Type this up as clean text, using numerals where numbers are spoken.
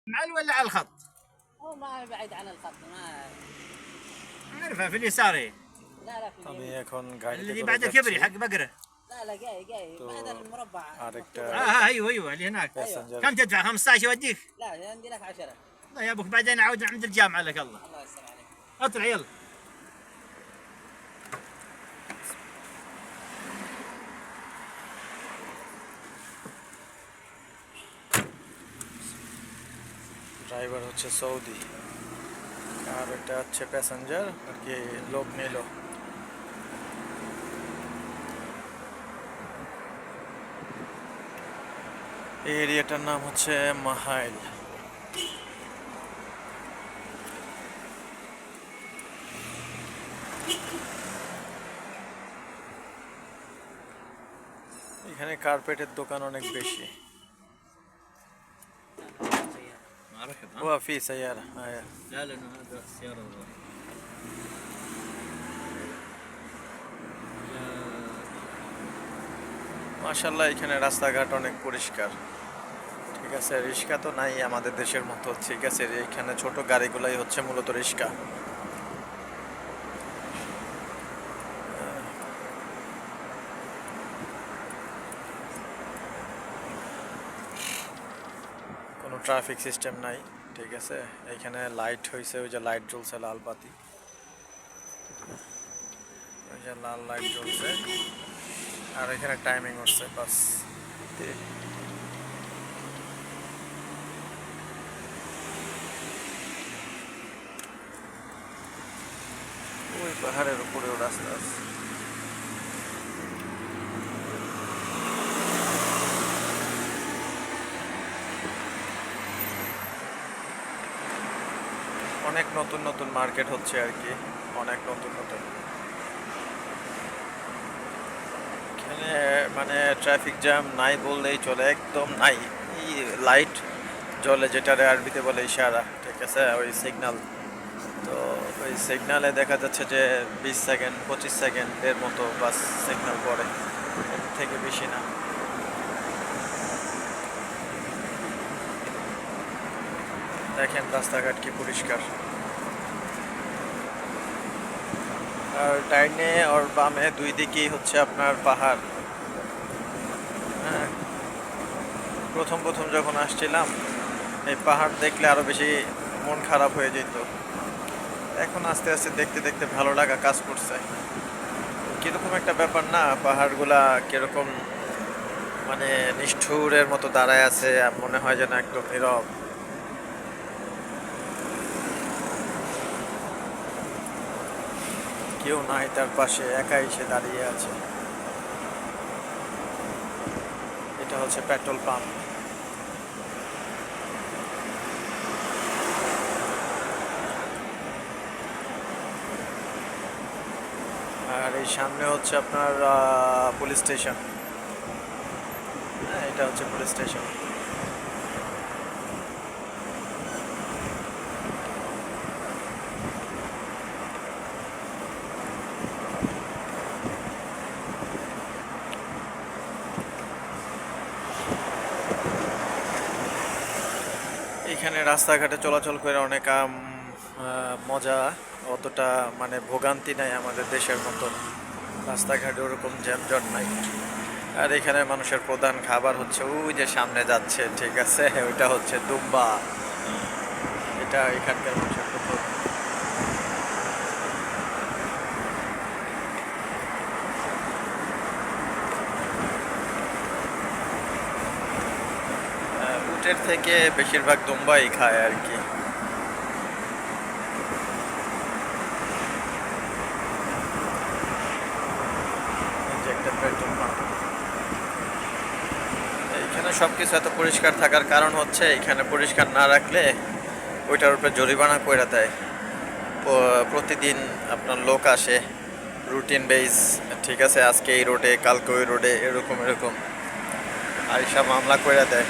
مع ولا على الخط؟ هو ما بعيد عن الخط ما عارفها في اليساري. لا في আমি اليمين. এখন গাড়িতে اللي করে بعد যাচ্ছি الكبري حق بقره. لا جاي تو بعد المربع আরেকটা مكتوب. ها ايوه اللي هناك. প্যাসেঞ্জার كم تدفع 15 يوديك؟ لا عندي لك 10. الله يا ابوك بعدين اعود عند الجامعه لك الله. الله يستر عليك. اطلع يلا. ড্রাইভার হচ্ছে সৌদি আর এটা হচ্ছে প্যাসেঞ্জার আর কি লোক নিল এই এরিয়াটার নাম হচ্ছে মাহাইল এখানে কার্পেটের দোকান অনেক বেশি مرحبا. هو في سيارة لا لانه هذا السياره মাশাআল্লাহ এখানে রাস্তাঘাট অনেক পরিষ্কার ঠিক আছে রিক্সা তো নাই আমাদের দেশের মতো ঠিক আছে এখানে ছোট গাড়িগুলাই হচ্ছে মূলত রিক্সা কোনো ট্রাফিক সিস্টেম নাই ঠিক আছে এখানে লাইট হইছে ওই যে লাইট জ্বলছে লাল বাতি ওই যে লাল লাইট জ্বলছে আর এখানে টাইমিং হচ্ছে বাস ওই পাহাড়ের উপরেও রাস্তা আছে অনেক নতুন নতুন মার্কেট হচ্ছে আর কি অনেক নতুন নতুন এখানে মানে ট্রাফিক জ্যাম নাই বললেই চলে একদম নাই এই লাইট জ্বলে যেটারে আরবিতে বলে ইশারা ঠিক আছে ওই সিগন্যাল তো ওই সিগন্যালে দেখা যাচ্ছে যে 20 সেকেন্ড 25 সেকেন্ডের মতো বাস সিগন্যাল পড়ে এর থেকে বেশি না দেখেন রাস্তাঘাট কি পরিষ্কার আর ডাইনে আর বামে দুই দিকেই হচ্ছে আপনার পাহাড় হ্যাঁ প্রথম যখন আসছিলাম এই পাহাড় দেখলে আরো বেশি মন খারাপ হয়ে যেত এখন আস্তে আস্তে দেখতে দেখতে ভালো লাগা কাজ করছে কিরকম একটা ব্যাপার না পাহাড়গুলা কিরকম মানে নিষ্ঠুরের মতো দাঁড়ায় আছে মনে হয় যেন একদম নীরব কেউ নাই তার পাশে একাই সে দাঁড়িয়ে আছে এটা হচ্ছে পেট্রোল পাম্প আর এই সামনে হচ্ছে আপনার পুলিশ স্টেশন হ্যাঁ এটা হচ্ছে পুলিশ স্টেশন এখানে রাস্তাঘাটে চলাচল করে অনেক মজা অতটা মানে ভোগান্তি নাই আমাদের দেশের মতো রাস্তাঘাটে ওরকম জ্যামজট নাই আর এখানে মানুষের প্রধান খাবার হচ্ছে ওই যে সামনে যাচ্ছে ঠিক আছে ওইটা হচ্ছে দুম্বা এটা এখানকার মানুষের প্রথম উটের থেকে বেশিরভাগ দুম্বাই খায় আর কি এইখানে সবকিছু এত পরিষ্কার থাকার কারণ হচ্ছে এখানে পরিষ্কার না রাখলে ওইটার উপরে জরিমানা করে দেয় প্রতিদিন আপনার লোক আসে রুটিন বেস ঠিক আছে আজকে এই রোডে কালকে ওই রোডে এরকম আইসা মামলা করে দেয়